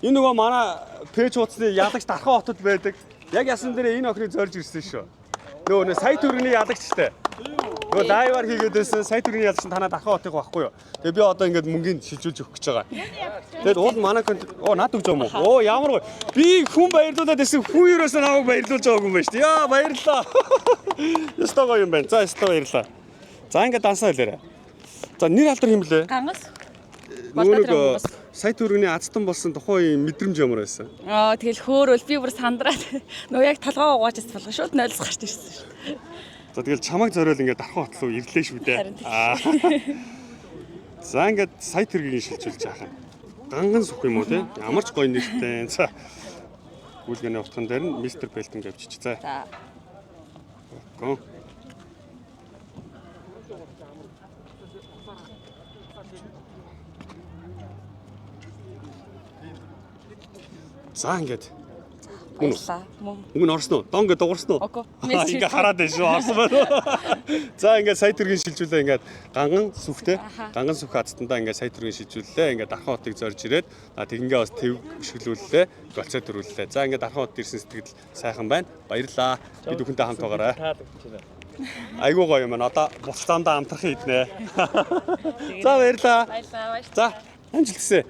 Энэ нөгөө манай пэйж хуудасны ялагч Дархан хотод байдаг. Яг ясан дээр энэ охиныг зорж ирсэн шүү. Нөгөө сая төгрөгийн ялагчтай. Нөгөө дайвар хийгээд байсан сая төгрөгийн ялагч танаа Дархан хотыг байхгүй юу? Тэгээ би одоо ингээд мөнгөнд шилжүүлж өгөх гэж байгаа. Тэгээд уул манай наад өгч юм уу? Оо ямар гоё. Би хүн баярлуулаад байсан хүн ерөөсөө намайг баярлуулж байгаагүй юм байна шүү дээ. Яа баярлалаа. Ястаа гоё юм байна. За ястаа баярлалаа. За ингээд дансаа хэлээрэй. За нэр алдар хэм блэ? Гангас. Нөгөө сая төгрөгийн азтан болсон тухайн мэдрэмж ямар байсан? Тэгэл хөөрөөл би бүр сандраад нөгөө яг толгоо угааж байгаа шууд нойлс гарч ирсэн шүү дээ. За тэгэл чамайг зориул ингээд Дархан хот руу ирлээ шүү дээ. За ингээд сая төгрөгийг шилжүүлж яахаа. Ганган сүх юм уу те? Ямар ч гоё нэртэй. За гүйлгээний утган дээр нь мистер Бэлтэн гэвчиж. За. Гоо. За ингээд. Баярлаа. Мөнгө орсон уу? Дон ингээд дуурсан уу? Окей. Ингээд хараад байна шүү. Орсон байна. За ингээд сая төгрөгийн шилжүүлээ ингээд ганган сүхтэй. Ганган сүх хацтандаа ингээд сая төгрөгийн шилжүүллээ. Ингээд Дархан хотыг зорж ирээд тэгингээ бас төв өшгөлүүллээ. Голцоо төрүүллээ. За ингээд Дархан хотод ирсэн сэтгэл сайхан байна. Баярлаа. Бид бүхэнтэй хамт байгаарай. Айгуу гоё юм байна. Одоо буцаандаа амтрах хийднэ. За баярлаа. Баярлаа. За амжилт хүсье.